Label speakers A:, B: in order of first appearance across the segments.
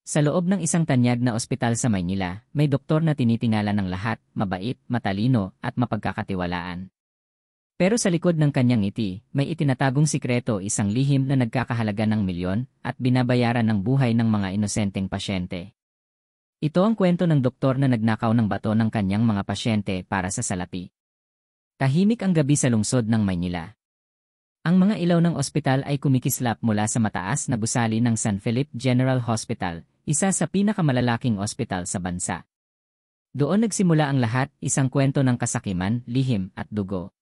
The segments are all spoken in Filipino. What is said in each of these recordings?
A: Sa loob ng isang tanyag na ospital sa Maynila, may doktor na tinitingala ng lahat, mabait, matalino, at mapagkakatiwalaan. Pero sa likod ng kanyang ngiti, may itinatagong sikreto, isang lihim na nagkakahalaga ng milyon at binabayaran ng buhay ng mga inosenteng pasyente. Ito ang kwento ng doktor na nagnakaw ng bato ng kanyang mga pasyente para sa salapi. Tahimik ang gabi sa lungsod ng Maynila. Ang mga ilaw ng ospital ay kumikislap mula sa mataas na gusali ng San Felipe General Hospital, isa sa pinakamalalaking ospital sa bansa. Doon nagsimula ang lahat, isang kwento ng kasakiman, lihim, at dugo.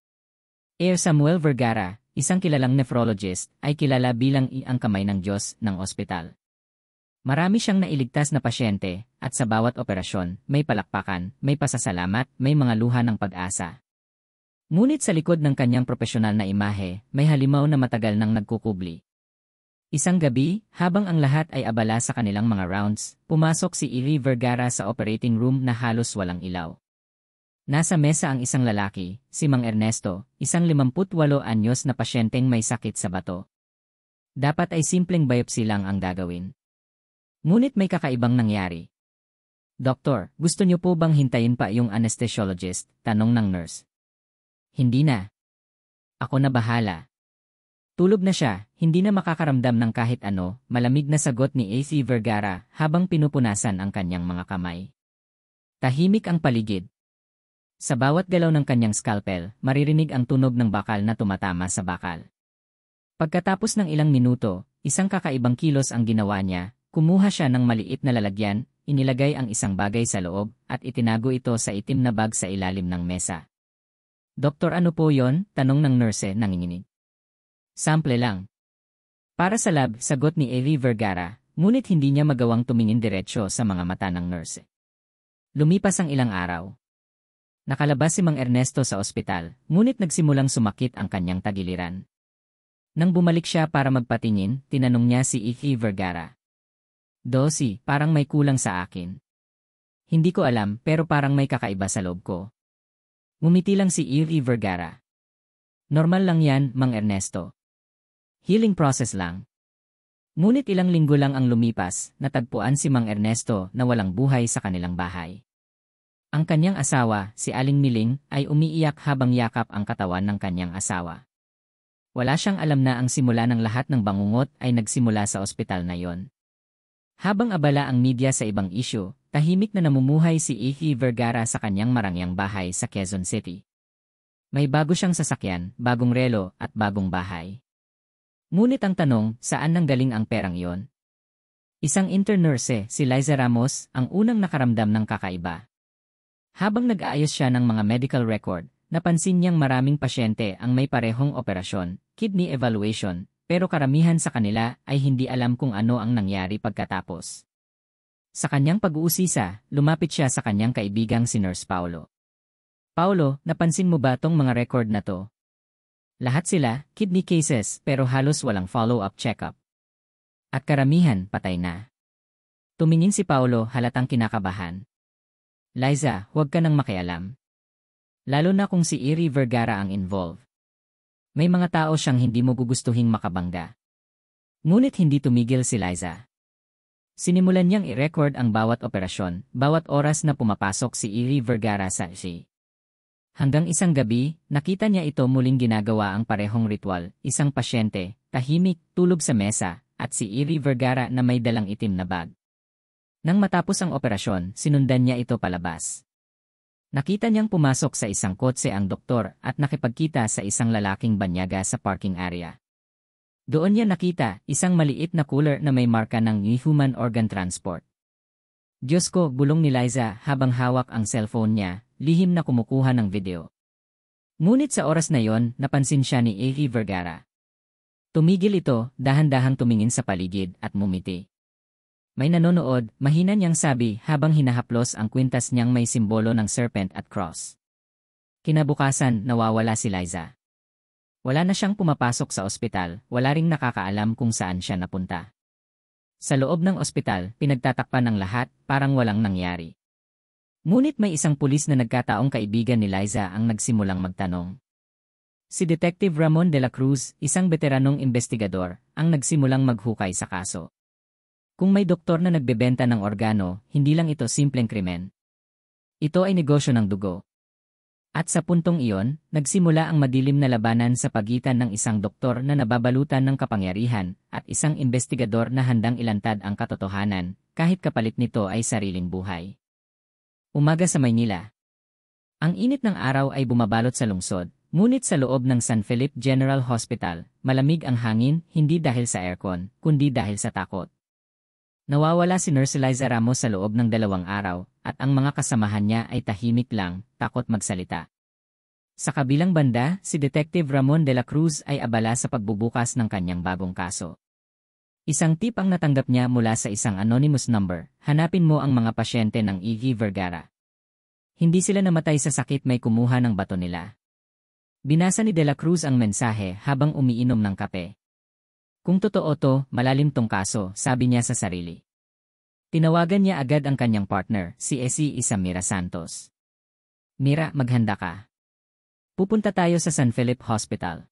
A: Samuel Vergara, isang kilalang nephrologist, ay kilala bilang ang kamay ng Diyos ng ospital. Marami siyang nailigtas na pasyente, at sa bawat operasyon, may palakpakan, may pasasalamat, may mga luha ng pag-asa. Ngunit sa likod ng kanyang propesyonal na imahe, may halimaw na matagal nang nagkukubli. Isang gabi, habang ang lahat ay abala sa kanilang mga rounds, pumasok si Ely Vergara sa operating room na halos walang ilaw. Nasa mesa ang isang lalaki, si Mang Ernesto, isang 58 anyos na pasyenteng may sakit sa bato. Dapat ay simpleng biopsy lang ang gagawin. Ngunit may kakaibang nangyari. "Doktor, gusto niyo po bang hintayin pa yung anesthesiologist?" tanong ng nurse. "Hindi na. Ako na bahala." Tulog na siya, hindi na makakaramdam ng kahit ano, malamig na sagot ni AC Vergara habang pinupunasan ang kanyang mga kamay. Tahimik ang paligid. Sa bawat galaw ng kanyang scalpel, maririnig ang tunog ng bakal na tumatama sa bakal. Pagkatapos ng ilang minuto, isang kakaibang kilos ang ginawa niya. Kumuha siya ng maliit na lalagyan, inilagay ang isang bagay sa loob, at itinago ito sa itim na bag sa ilalim ng mesa. "Doktor, ano po yon?" tanong ng nurse nanginginig. "Sample lang." "Para sa lab," sagot ni Ely Vergara, ngunit hindi niya magawang tumingin diretsyo sa mga mata ng nurse. Lumipas ang ilang araw. Nakalabas si Mang Ernesto sa ospital, ngunit nagsimulang sumakit ang kanyang tagiliran. Nang bumalik siya para magpatingin, tinanong niya si Ely Vergara. "Dosi, parang may kulang sa akin." "Hindi ko alam, pero parang may kakaiba sa loob ko." Ngumiti lang si Ely Vergara. "Normal lang yan, Mang Ernesto. Healing process lang." Ngunit ilang linggo lang ang lumipas, natagpuan si Mang Ernesto na walang buhay sa kanilang bahay. Ang kanyang asawa, si Aling Miling, ay umiiyak habang yakap ang katawan ng kanyang asawa. Wala siyang alam na ang simula ng lahat ng bangungot ay nagsimula sa ospital na yon. Habang abala ang media sa ibang isyu, tahimik na namumuhay si Ely Vergara sa kanyang marangyang bahay sa Quezon City. May bago siyang sasakyan, bagong relo, at bagong bahay. Ngunit ang tanong, saan nanggaling ang perang iyon? Isang intern nurse, si Liza Ramos, ang unang nakaramdam ng kakaiba. Habang nag-aayos siya ng mga medical record, napansin niyang maraming pasyente ang may parehong operasyon, kidney evaluation, pero karamihan sa kanila ay hindi alam kung ano ang nangyari pagkatapos. Sa kanyang pag-uusisa, lumapit siya sa kanyang kaibigang si Nurse Paulo. "Paulo, napansin mo ba tong mga record na to? Lahat sila, kidney cases, pero halos walang follow-up check-up. At karamihan, patay na." Tumingin si Paulo, halatang kinakabahan. "Liza, huwag ka nang makialam. Lalo na kung si Ely Vergara ang involved. May mga tao siyang hindi mo gugustuhing makabangga." Ngunit hindi tumigil si Liza. Sinimulan niyang i-record ang bawat operasyon, bawat oras na pumapasok si Ely Vergara sa IC. Hanggang isang gabi, nakita niya ito muling ginagawa ang parehong ritual, isang pasyente, tahimik, tulog sa mesa, at si Ely Vergara na may dalang itim na bag. Nang matapos ang operasyon, sinundan niya ito palabas. Nakita niyang pumasok sa isang kotse ang doktor at nakipagkita sa isang lalaking banyaga sa parking area. Doon niya nakita isang maliit na cooler na may marka ng Human Organ Transport. "Diyos ko," bulong ni Liza habang hawak ang cellphone niya, lihim na kumukuha ng video. Ngunit sa oras na yon, napansin siya ni Ely Vergara. Tumigil ito, dahan-dahang tumingin sa paligid at mumiti. "May nanonood," mahina niyang sabi habang hinahaplos ang kwintas niyang may simbolo ng serpent at cross. Kinabukasan, nawawala si Liza. Wala na siyang pumapasok sa ospital, wala ring nakakaalam kung saan siya napunta. Sa loob ng ospital, pinagtatakpan ng lahat, parang walang nangyari. Ngunit may isang pulis na nagkataong kaibigan ni Liza ang nagsimulang magtanong. Si Detective Ramon de la Cruz, isang veteranong investigador, ang nagsimulang maghukay sa kaso. Kung may doktor na nagbebenta ng organo, hindi lang ito simpleng krimen. Ito ay negosyo ng dugo. At sa puntong iyon, nagsimula ang madilim na labanan sa pagitan ng isang doktor na nababalutan ng kapangyarihan at isang investigador na handang ilantad ang katotohanan, kahit kapalit nito ay sariling buhay. Umaga sa Maynila. Ang init ng araw ay bumabalot sa lungsod, ngunit sa loob ng San Felipe General Hospital, malamig ang hangin hindi dahil sa aircon, kundi dahil sa takot. Nawawala si Nurse Eliza Ramos sa loob ng 2 araw, at ang mga kasamahan niya ay tahimik lang, takot magsalita. Sa kabilang banda, si Detective Ramon de la Cruz ay abala sa pagbubukas ng kanyang bagong kaso. Isang tip ang natanggap niya mula sa isang anonymous number, hanapin mo ang mga pasyente ng E.V. Vergara. Hindi sila namatay sa sakit, may kumuha ng bato nila. Binasa ni de la Cruz ang mensahe habang umiinom ng kape. Kung totoo to, malalim tong kaso, sabi niya sa sarili. Tinawagan niya agad ang kanyang partner, si Essie Isamira Santos. Mira, maghanda ka. Pupunta tayo sa San Felipe Hospital.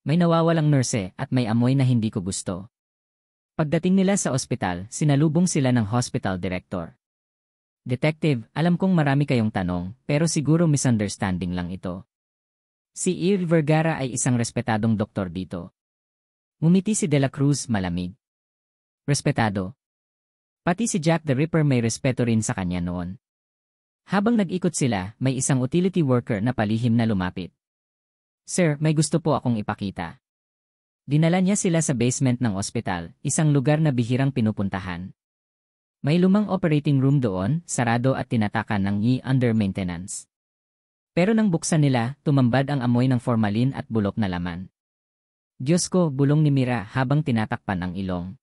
A: May nawawalang nurse at may amoy na hindi ko gusto. Pagdating nila sa ospital, sinalubong sila ng hospital director. Detective, alam kong marami kayong tanong, pero siguro misunderstanding lang ito. Si E.V. Vergara ay isang respetadong doktor dito. Ngumiti si De La Cruz malamig. Respetado. Pati si Jack the Ripper may respeto rin sa kanya noon. Habang nag-ikot sila, may isang utility worker na palihim na lumapit. Sir, may gusto po akong ipakita. Dinala niya sila sa basement ng ospital, isang lugar na bihirang pinupuntahan. May lumang operating room doon, sarado at tinatakan ng under maintenance. Pero nang buksan nila, tumambad ang amoy ng formalin at bulok na laman. Diyos ko, bulong ni Mira habang tinatakpan ang ilong.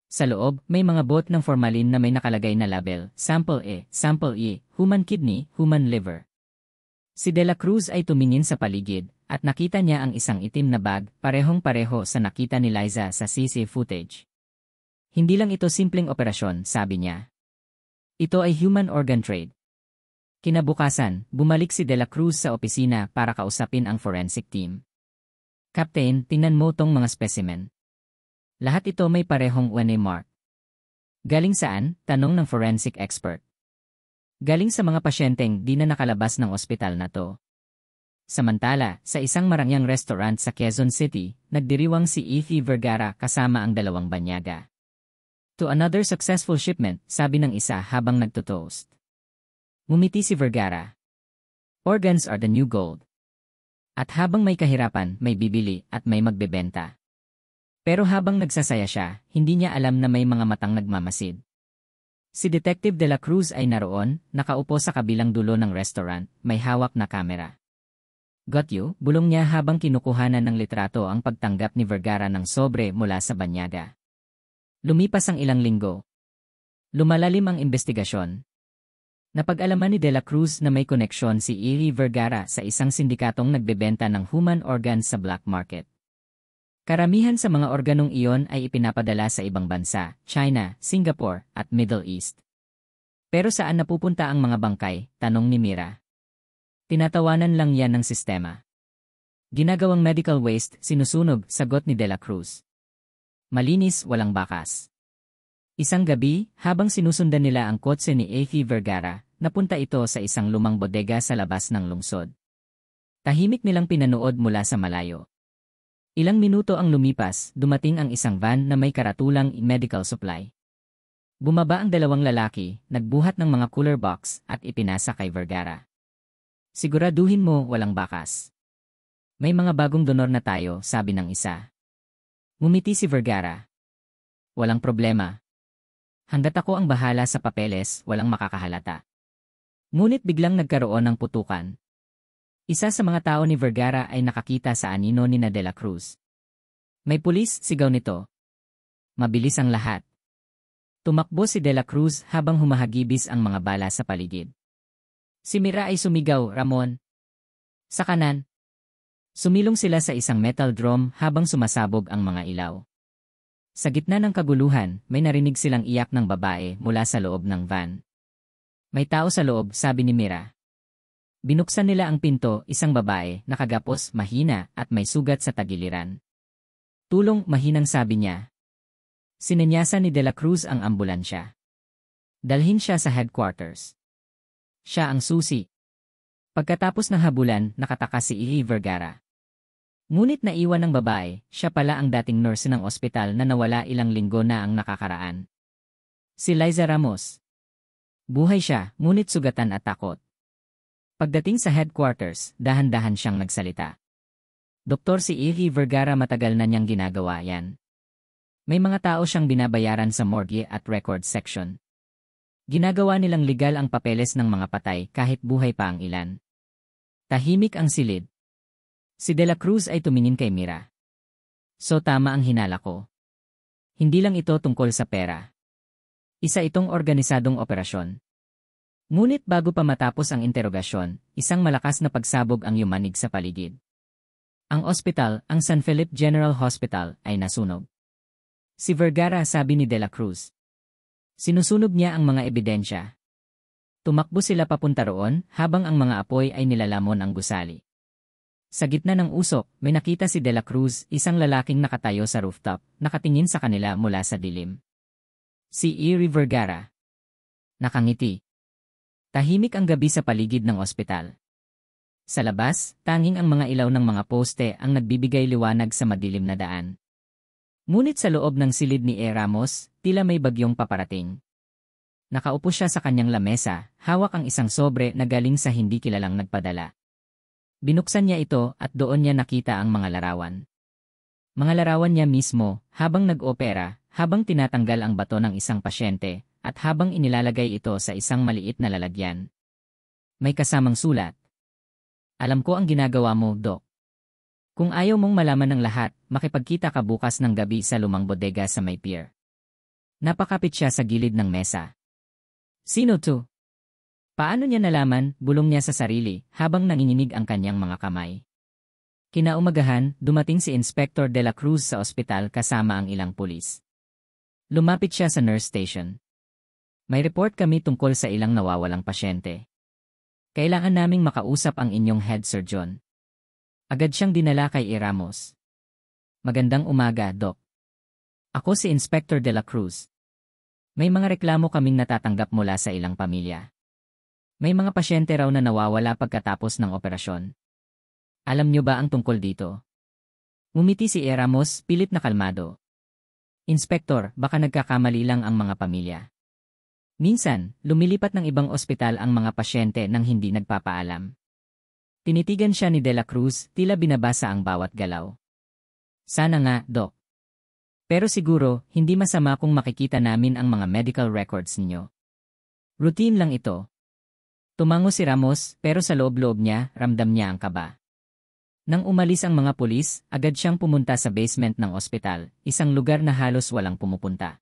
A: Sa loob, may mga bot ng formalin na may nakalagay na label, Sample A, Sample E, Human Kidney, Human Liver. Si De La Cruz ay tumingin sa paligid, at nakita niya ang isang itim na bag, parehong-pareho sa nakita ni Liza sa CC footage. Hindi lang ito simpleng operasyon, sabi niya. Ito ay human organ trade. Kinabukasan, bumalik si De La Cruz sa opisina para kausapin ang forensic team. Captain, tingnan mo tong mga specimen. Lahat ito may parehong UNA mark. Galing saan? Tanong ng forensic expert. Galing sa mga pasyenteng di na nakalabas ng ospital na to. Samantala, sa isang marangyang restaurant sa Quezon City, nagdiriwang si E.V. Vergara kasama ang 2 banyaga. To another successful shipment, sabi ng isa habang nagtotoast. Ngumiti si Vergara. Organs are the new gold. At habang may kahirapan, may bibili at may magbebenta. Pero habang nagsasaya siya, hindi niya alam na may mga matang nagmamasid. Si Detective De La Cruz ay naroon, nakaupo sa kabilang dulo ng restaurant, may hawak na kamera. Got you? Bulong niya habang kinukuhanan ng litrato ang pagtanggap ni Vergara ng sobre mula sa banyaga. Lumipas ang ilang linggo. Lumalalim ang investigasyon. Napag-alaman ni De La Cruz na may koneksyon si E.V. Vergara sa isang sindikatong nagbebenta ng human organs sa black market. Karamihan sa mga organong iyon ay ipinapadala sa ibang bansa, China, Singapore, at Middle East. Pero saan napupunta ang mga bangkay? Tanong ni Mira. Tinatawanan lang yan ng sistema. Ginagawang medical waste, sinusunog, sagot ni De La Cruz. Malinis, walang bakas. Isang gabi, habang sinusundan nila ang kotse ni E.V. Vergara, napunta ito sa isang lumang bodega sa labas ng lungsod. Tahimik nilang pinanood mula sa malayo. Ilang minuto ang lumipas, dumating ang isang van na may karatulang medical supply. Bumaba ang 2 lalaki, nagbuhat ng mga cooler box at ipinasa kay Vergara. Siguraduhin mo walang bakas. May mga bagong donor na tayo, sabi ng isa. Ngumiti si Vergara. Walang problema. Hanggat ako ang bahala sa papeles, walang makakahalata. Ngunit biglang nagkaroon ng putukan. Isa sa mga tao ni Vergara ay nakakita sa anino ni De La Cruz. May pulis, sigaw nito. Mabilis ang lahat. Tumakbo si De La Cruz habang humahagibis ang mga bala sa paligid. Si Mira ay sumigaw, Ramon. Sa kanan. Sumilong sila sa isang metal drum habang sumasabog ang mga ilaw. Sa gitna ng kaguluhan, may narinig silang iyak ng babae mula sa loob ng van. May tao sa loob, sabi ni Mira. Binuksan nila ang pinto, isang babae, nakagapos, mahina, at may sugat sa tagiliran. Tulong, mahinang sabi niya. Sinenyasan ni De La Cruz ang ambulansya. Dalhin siya sa headquarters. Siya ang susi. Pagkatapos ng habulan, nakatakas si E. Vergara. Ngunit naiwan ng babae, siya pala ang dating nurse ng ospital na nawala ilang linggo na ang nakakaraan. Si Liza Ramos. Buhay siya, ngunit sugatan at takot. Pagdating sa headquarters, dahan-dahan siyang nagsalita. Doktor si E. Vergara, matagal na niyang ginagawa yan. May mga tao siyang binabayaran sa morgue at record section. Ginagawa nilang legal ang papeles ng mga patay kahit buhay pa ang ilan. Tahimik ang silid. Si De La Cruz ay tumingin kay Mira. So tama ang hinala ko. Hindi lang ito tungkol sa pera. Isa itong organisadong operasyon. Ngunit bago pa matapos ang interogasyon, isang malakas na pagsabog ang yumanig sa paligid. Ang ospital, ang San Felipe General Hospital, ay nasunog. Si Vergara, sabi ni De La Cruz. Sinusunog niya ang mga ebidensya. Tumakbo sila papunta roon habang ang mga apoy ay nilalamon ang gusali. Sa gitna ng usok, may nakita si De La Cruz, isang lalaking nakatayo sa rooftop, nakatingin sa kanila mula sa dilim. Si E. Vergara. Nakangiti. Tahimik ang gabi sa paligid ng ospital. Sa labas, tanging ang mga ilaw ng mga poste ang nagbibigay liwanag sa madilim na daan. Ngunit sa loob ng silid ni E. Ramos, tila may bagyong paparating. Nakaupo siya sa kanyang lamesa, hawak ang isang sobre na galing sa hindi kilalang nagpadala. Binuksan niya ito at doon niya nakita ang mga larawan. Mga larawan niya mismo, habang nag-opera, habang tinatanggal ang bato ng isang pasyente, at habang inilalagay ito sa isang maliit na lalagyan. May kasamang sulat. Alam ko ang ginagawa mo, Doc. Kung ayaw mong malaman ng lahat, makipagkita ka bukas ng gabi sa lumang bodega sa may pier. Napakapit siya sa gilid ng mesa. Sino to? Paano niya nalaman, bulong niya sa sarili, habang nanginginig ang kanyang mga kamay. Kinaumagahan, dumating si Inspector De La Cruz sa ospital kasama ang ilang pulis. Lumapit siya sa nurse station. May report kami tungkol sa ilang nawawalang pasyente. Kailangan naming makausap ang inyong head surgeon. Agad siyang dinala kay E. Ramos. Magandang umaga, Doc. Ako si Inspector De La Cruz. May mga reklamo kaming natatanggap mula sa ilang pamilya. May mga pasyente raw na nawawala pagkatapos ng operasyon. Alam niyo ba ang tungkol dito? Ngumiti si E. Ramos, pilit na kalmado. Inspektor, baka nagkakamali lang ang mga pamilya. Minsan, lumilipat ng ibang ospital ang mga pasyente nang hindi nagpapaalam. Tinitigan siya ni De La Cruz, tila binabasa ang bawat galaw. Sana nga, Doc. Pero siguro, hindi masama kung makikita namin ang mga medical records ninyo. Routine lang ito. Tumango si Ramos, pero sa loob-loob niya, ramdam niya ang kaba. Nang umalis ang mga pulis, agad siyang pumunta sa basement ng ospital, isang lugar na halos walang pumupunta.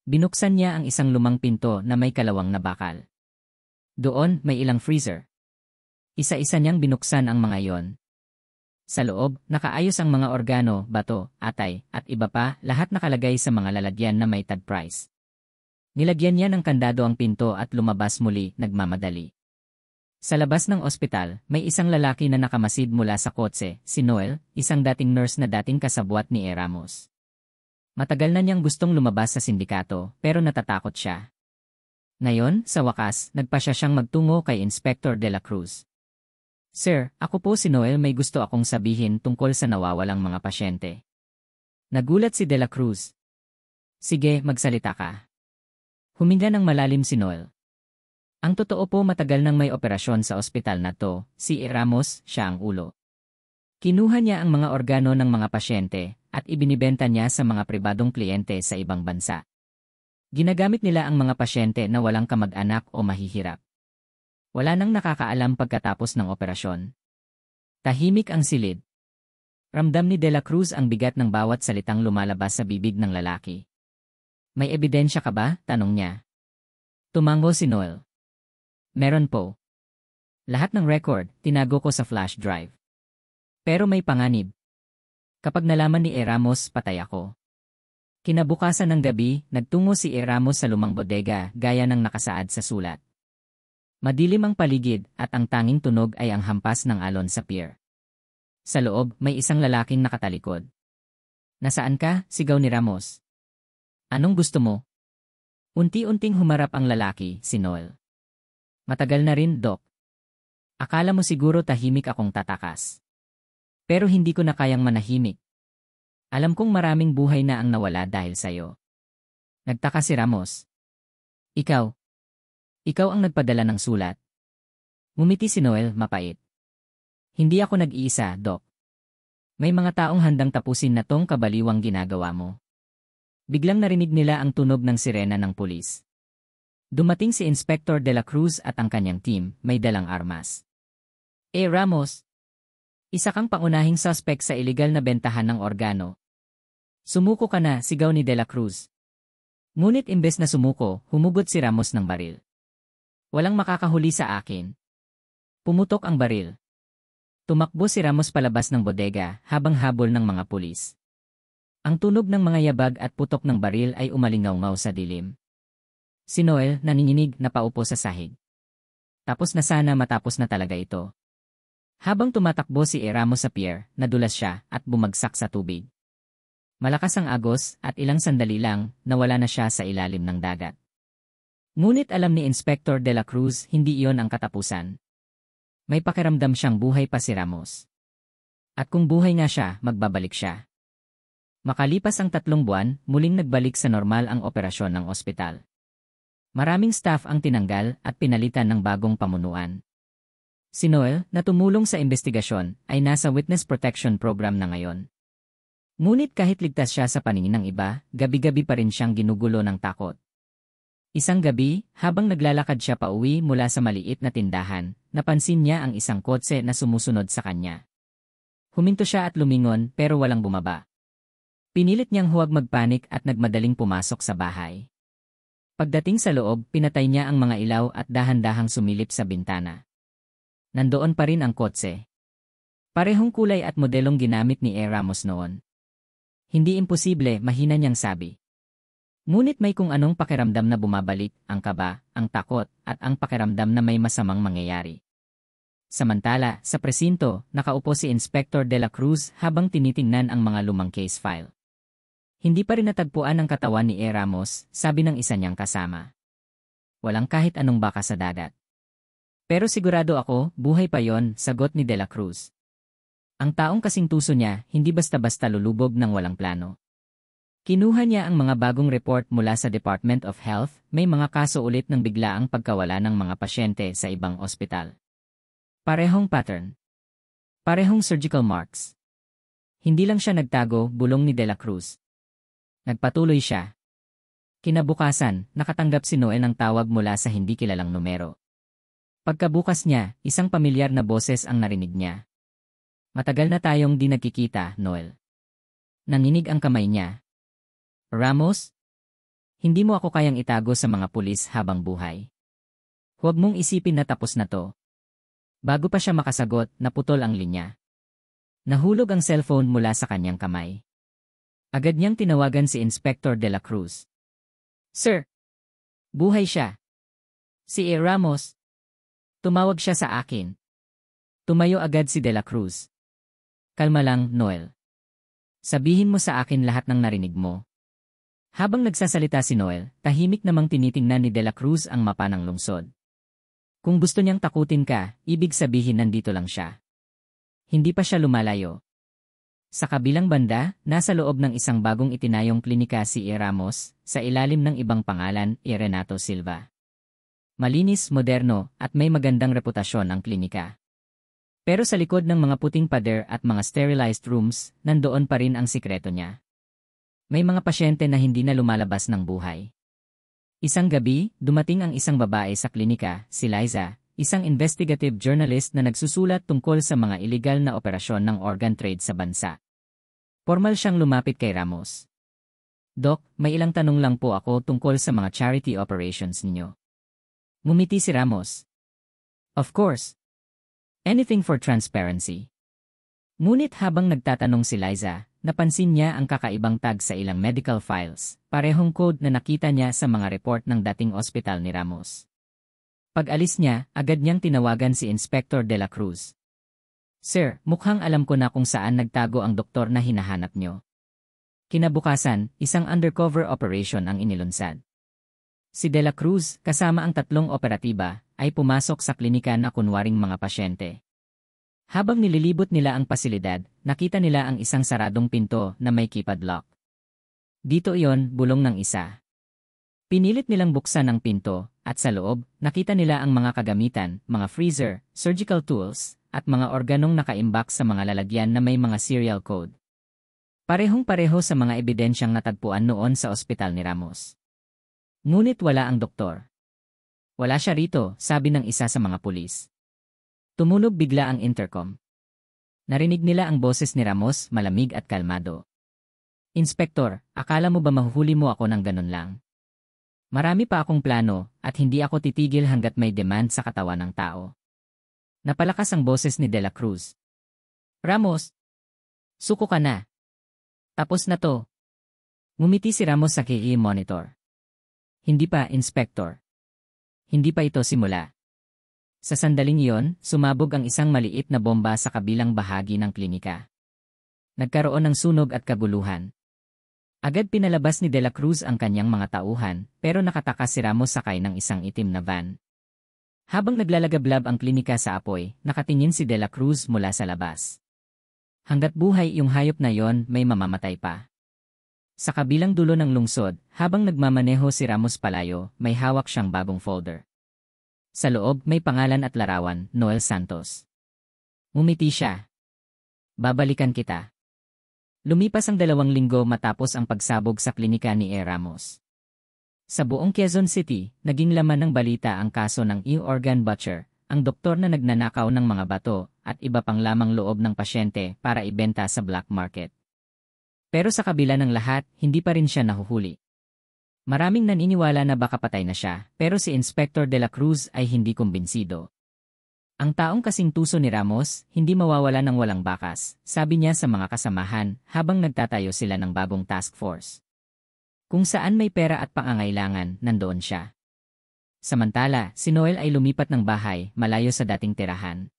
A: Binuksan niya ang isang lumang pinto na may kalawang na bakal. Doon, may ilang freezer. Isa-isa niyang binuksan ang mga yon. Sa loob, nakaayos ang mga organo, bato, atay, at iba pa, lahat nakalagay sa mga lalagyan na may tag price. Nilagyan niya ng kandado ang pinto at lumabas muli, nagmamadali. Sa labas ng ospital, may isang lalaki na nakamasid mula sa kotse, si Noel, isang dating nurse na dating kasabwat ni E. Ramos. Matagal na niyang gustong lumabas sa sindikato, pero natatakot siya. Ngayon, sa wakas, nagpasya siyang magtungo kay Inspector De La Cruz. Sir, ako po si Noel, may gusto akong sabihin tungkol sa nawawalang mga pasyente. Nagulat si De La Cruz. Sige, magsalita ka. Huminga ng malalim si Noel. Ang totoo po, matagal nang may operasyon sa ospital na to, si E. Ramos, siya ang ulo. Kinuha niya ang mga organo ng mga pasyente at ibinibenta niya sa mga pribadong kliyente sa ibang bansa. Ginagamit nila ang mga pasyente na walang kamag-anak o mahihirap. Wala nang nakakaalam pagkatapos ng operasyon. Tahimik ang silid. Ramdam ni De La Cruz ang bigat ng bawat salitang lumalabas sa bibig ng lalaki. May ebidensya ka ba? Tanong niya. Tumango si Noel. Meron po. Lahat ng record, tinago ko sa flash drive. Pero may panganib. Kapag nalaman ni E. Ramos, patay ako. Kinabukasan ng gabi, nagtungo si E. Ramos sa lumang bodega, gaya ng nakasaad sa sulat. Madilim ang paligid at ang tanging tunog ay ang hampas ng alon sa pier. Sa loob, may isang lalaking nakatalikod. Nasaan ka? Sigaw ni Ramos. Anong gusto mo? Unti-unting humarap ang lalaki, si Noel. Matagal na rin, Doc. Akala mo siguro tahimik akong tatakas. Pero hindi ko na kayang manahimik. Alam kong maraming buhay na ang nawala dahil sa'yo. Nagtaka si Ramos. Ikaw. Ikaw ang nagpadala ng sulat. Ngumiti si Noel, mapait. Hindi ako nag-iisa, Doc. May mga taong handang tapusin na tong kabaliwang ginagawa mo. Biglang narinig nila ang tunog ng sirena ng pulis. Dumating si Inspector de la Cruz at ang kanyang team, may dalang armas. Ramos! Isa kang pangunahing suspect sa iligal na bentahan ng organo. Sumuko ka na, sigaw ni de la Cruz. Ngunit imbes na sumuko, humugot si Ramos ng baril. Walang makakahuli sa akin. Pumutok ang baril. Tumakbo si Ramos palabas ng bodega habang habol ng mga pulis. Ang tunog ng mga yabag at putok ng baril ay umalingaw-ngaw sa dilim. Si Noel nanginginig na paupo sa sahig. Tapos na sana matapos na talaga ito. Habang tumatakbo si Ramos sa pier, nadulas siya at bumagsak sa tubig. Malakas ang agos at ilang sandali lang nawala na siya sa ilalim ng dagat. Ngunit alam ni Inspector de la Cruz hindi iyon ang katapusan. May pakiramdam siyang buhay pa si Ramos. At kung buhay nga siya, magbabalik siya. Makalipas ang 3 buwan, muling nagbalik sa normal ang operasyon ng ospital. Maraming staff ang tinanggal at pinalitan ng bagong pamunuan. Si Noel, na tumulong sa investigasyon, ay nasa Witness Protection Program na ngayon. Ngunit kahit ligtas siya sa paningin ng iba, gabi-gabi pa rin siyang ginugulo ng takot. Isang gabi, habang naglalakad siya pauwi mula sa maliit na tindahan, napansin niya ang isang kotse na sumusunod sa kanya. Huminto siya at lumingon pero walang bumaba. Pinilit niyang huwag magpanik at nagmadaling pumasok sa bahay. Pagdating sa loob, pinatay niya ang mga ilaw at dahan-dahang sumilip sa bintana. Nandoon pa rin ang kotse. Parehong kulay at modelong ginamit ni Ramos noon. Hindi imposible, mahina niyang sabi. Ngunit may kung anong pakiramdam na bumabalik, ang kaba, ang takot, at ang pakiramdam na may masamang mangyayari. Samantala, sa presinto, nakaupo si Inspector de la Cruz habang tinitingnan ang mga lumang case file. Hindi pa rin natagpuan ang katawan ni Ramos, sabi ng isa niyang kasama. Walang kahit anong baka sa dagat. Pero sigurado ako, buhay pa yon, sagot ni de la Cruz. Ang taong kasing tuso niya, hindi basta-basta lulubog ng walang plano. Kinuha niya ang mga bagong report mula sa Department of Health, may mga kaso ulit ng biglaang pagkawala ng mga pasyente sa ibang ospital. Parehong pattern. Parehong surgical marks. Hindi lang siya nagtago, bulong ni de la Cruz. Nagpatuloy siya. Kinabukasan, nakatanggap si Noel ng tawag mula sa hindi kilalang numero. Pagkabukas niya, isang pamilyar na boses ang narinig niya. Matagal na tayong di nagkikita, Noel. Nanginig ang kamay niya. Ramos? Hindi mo ako kayang itago sa mga pulis habang buhay. Huwag mong isipin na tapos na to. Bago pa siya makasagot, naputol ang linya. Nahulog ang cellphone mula sa kanyang kamay. Agad niyang tinawagan si Inspector de la Cruz. Sir! Buhay siya. Si Ramos. Tumawag siya sa akin. Tumayo agad si de la Cruz. Kalma lang, Noel. Sabihin mo sa akin lahat ng narinig mo. Habang nagsasalita si Noel, tahimik namang tinitingnan ni de la Cruz ang mapa ng lungsod. Kung gusto niyang takutin ka, ibig sabihin nandito lang siya. Hindi pa siya lumalayo. Sa kabilang banda, nasa loob ng isang bagong itinayong klinika si Ramos, sa ilalim ng ibang pangalan, Renato Silva. Malinis, moderno, at may magandang reputasyon ang klinika. Pero sa likod ng mga puting pader at mga sterilized rooms, nandoon pa rin ang sikreto niya. May mga pasyente na hindi na lumalabas ng buhay. Isang gabi, dumating ang isang babae sa klinika, si Liza, isang investigative journalist na nagsusulat tungkol sa mga iligal na operasyon ng organ trade sa bansa. Formal siyang lumapit kay Ramos. Doc, may ilang tanong lang po ako tungkol sa mga charity operations ninyo. Ngumiti si Ramos. Of course. Anything for transparency. Ngunit habang nagtatanong si Liza, napansin niya ang kakaibang tag sa ilang medical files, parehong code na nakita niya sa mga report ng dating ospital ni Ramos. Pag-alis niya, agad niyang tinawagan si Inspector de la Cruz. Sir, mukhang alam ko na kung saan nagtago ang doktor na hinahanap niyo. Kinabukasan, isang undercover operation ang inilunsad. Si De La Cruz, kasama ang 3 operatiba, ay pumasok sa klinika na kunwaring mga pasyente. Habang nililibot nila ang pasilidad, nakita nila ang isang saradong pinto na may keypad lock. Dito iyon, bulong ng isa. Pinilit nilang buksan ang pinto, at sa loob, nakita nila ang mga kagamitan, mga freezer, surgical tools, at mga organong nakaimbak sa mga lalagyan na may mga serial code. Parehong-pareho sa mga ebidensyang natagpuan noon sa ospital ni Ramos. Ngunit wala ang doktor. Wala siya rito, sabi ng isa sa mga pulis. Tumunog bigla ang intercom. Narinig nila ang boses ni Ramos, malamig at kalmado. Inspektor, akala mo ba mahuhuli mo ako ng ganun lang? Marami pa akong plano, at hindi ako titigil hanggat may demand sa katawan ng tao. Napalakas ang boses ni De La Cruz. Ramos! Suko ka na! Tapos na to. Ngumiti si Ramos sa KE monitor. Hindi pa, Inspektor. Hindi pa ito simula. Sa sandaling iyon, sumabog ang isang maliit na bomba sa kabilang bahagi ng klinika. Nagkaroon ng sunog at kaguluhan. Agad pinalabas ni De La Cruz ang kanyang mga tauhan, pero nakatakas si Ramos sakay ng isang itim na van. Habang naglalagablab ang klinika sa apoy, nakatingin si De La Cruz mula sa labas. Hanggat buhay yung hayop na yon, may mamamatay pa. Sa kabilang dulo ng lungsod, habang nagmamaneho si Ramos palayo, may hawak siyang bagong folder. Sa loob may pangalan at larawan, Noel Santos. Ngumiti siya. Babalikan kita. Lumipas ang 2 linggo matapos ang pagsabog sa klinika ni E. Ramos. Sa buong Quezon City, naging laman ng balita ang kaso ng organ butcher, ang doktor na nagnanakaw ng mga bato at iba pang lamang loob ng pasyente para ibenta sa black market. Pero sa kabila ng lahat, hindi pa rin siya nahuhuli. Maraming naniniwala na baka patay na siya, pero si Inspector De La Cruz ay hindi kumbinsido. Ang taong kasing tuso ni Ramos, hindi mawawala ng walang bakas, sabi niya sa mga kasamahan habang nagtatayo sila ng bagong task force. Kung saan may pera at pangangailangan, nandoon siya. Samantala, si Noel ay lumipat ng bahay, malayo sa dating tirahan.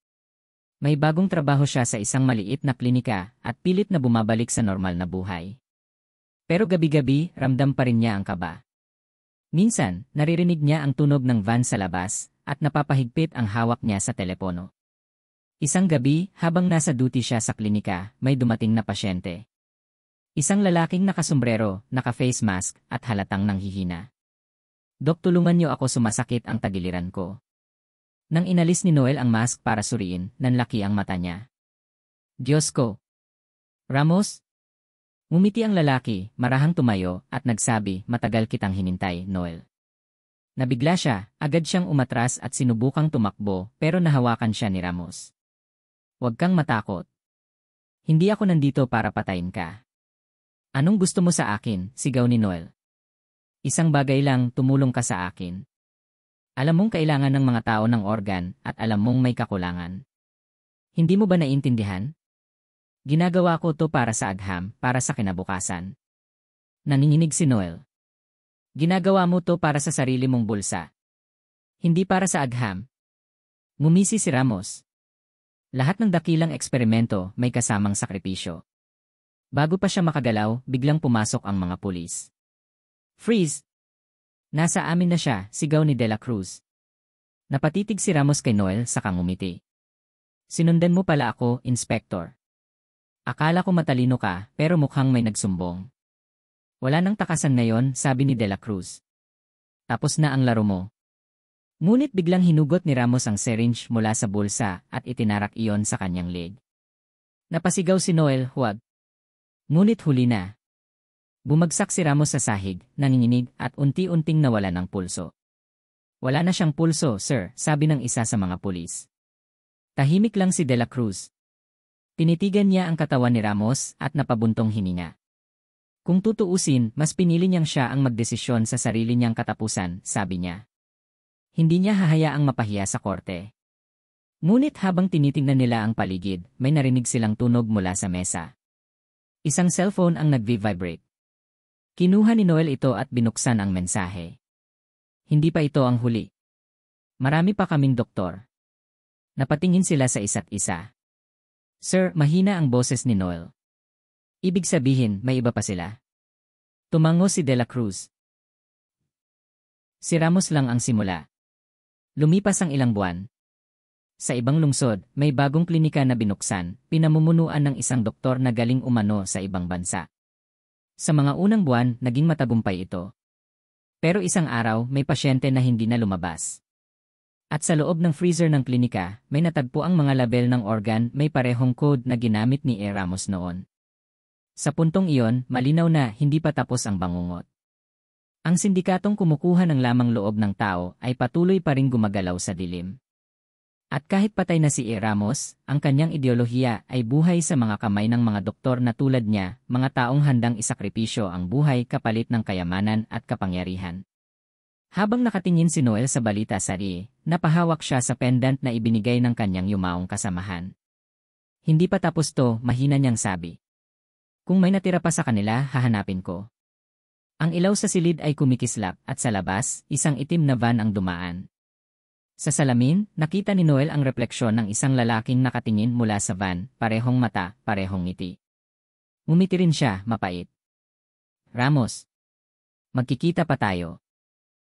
A: May bagong trabaho siya sa isang maliit na klinika at pilit na bumabalik sa normal na buhay. Pero gabi-gabi, ramdam pa rin niya ang kaba. Minsan, naririnig niya ang tunog ng van sa labas at napapahigpit ang hawak niya sa telepono. Isang gabi, habang nasa duty siya sa klinika, may dumating na pasyente. Isang lalaking nakasombrero, naka-face mask at halatang nanghihina. Dok, tulungan niyo ako, sumasakit ang tagiliran ko. Nang inalis ni Noel ang mask para suriin, nanlaki ang mata niya. Diyos ko! Ramos? Ngumiti ang lalaki, marahang tumayo, at nagsabi, matagal kitang hinintay, Noel. Nabigla siya, agad siyang umatras at sinubukang tumakbo, pero nahawakan siya ni Ramos. Huwag kang matakot. Hindi ako nandito para patayin ka. Anong gusto mo sa akin, sigaw ni Noel. Isang bagay lang, tumulong ka sa akin. Alam mong kailangan ng mga tao ng organ, at alam mong may kakulangan. Hindi mo ba naiintindihan? Ginagawa ko to para sa agham, para sa kinabukasan. Nanginginig si Noel. Ginagawa mo to para sa sarili mong bulsa. Hindi para sa agham. Ngumisi si Ramos. Lahat ng dakilang eksperimento may kasamang sakripisyo. Bago pa siya makagalaw, biglang pumasok ang mga pulis. Freeze! Nasa amin na siya, sigaw ni De La Cruz. Napatitig si Ramos kay Noel saka ngumiti. Sinundan mo pala ako, Inspector. Akala ko matalino ka, pero mukhang may nagsumbong. Wala nang takasan ngayon, sabi ni De La Cruz. Tapos na ang laro mo. Ngunit biglang hinugot ni Ramos ang syringe mula sa bulsa at itinarak iyon sa kanyang leg. Napasigaw si Noel, huwag. Ngunit huli na. Bumagsak si Ramos sa sahig, nanginginig at unti-unting nawala ng pulso. Wala na siyang pulso, sir, sabi ng isa sa mga pulis. Tahimik lang si De La Cruz. Tinitigan niya ang katawan ni Ramos at napabuntong hininga. Kung tutuusin, mas pinili niyang siya ang magdesisyon sa sarili niyang katapusan, sabi niya. Hindi niya hahayaang mapahiya sa korte. Ngunit habang tinitingnan nila ang paligid, may narinig silang tunog mula sa mesa. Isang cellphone ang nagvi-vibrate. Kinuha ni Noel ito at binuksan ang mensahe. Hindi pa ito ang huli. Marami pa kaming doktor. Napatingin sila sa isa't isa. Sir, mahina ang boses ni Noel. Ibig sabihin, may iba pa sila. Tumango si De La Cruz. Si Ramos lang ang simula. Lumipas ang ilang buwan. Sa ibang lungsod, may bagong klinika na binuksan, pinamumunuan ng isang doktor na galing umano sa ibang bansa. Sa mga unang buwan, naging matagumpay ito. Pero isang araw, may pasyente na hindi na lumabas. At sa loob ng freezer ng klinika, may natagpo ang mga label ng organ, may parehong code na ginamit ni E. Ramos noon. Sa puntong iyon, malinaw na hindi pa tapos ang bangungot. Ang sindikatong kumukuha ng lamang loob ng tao ay patuloy pa ring gumagalaw sa dilim. At kahit patay na si E. Ramos, ang kanyang ideolohiya ay buhay sa mga kamay ng mga doktor na tulad niya, mga taong handang isakripisyo ang buhay kapalit ng kayamanan at kapangyarihan. Habang nakatingin si Noel sa balita sari, napahawak siya sa pendant na ibinigay ng kanyang yumaong kasamahan. Hindi pa tapos to, mahina niyang sabi. Kung may natira pa sa kanila, hahanapin ko. Ang ilaw sa silid ay kumikislap at sa labas, isang itim na van ang dumaan. Sa salamin, nakita ni Noel ang refleksyon ng isang lalaking nakatingin mula sa van, parehong mata, parehong ngiti. Ngumiti rin siya, mapait. Ramos. Magkikita pa tayo.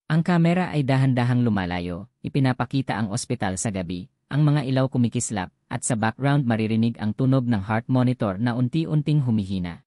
A: Ang kamera ay dahan-dahang lumalayo, ipinapakita ang ospital sa gabi, ang mga ilaw kumikislap, at sa background maririnig ang tunog ng heart monitor na unti-unting humihina.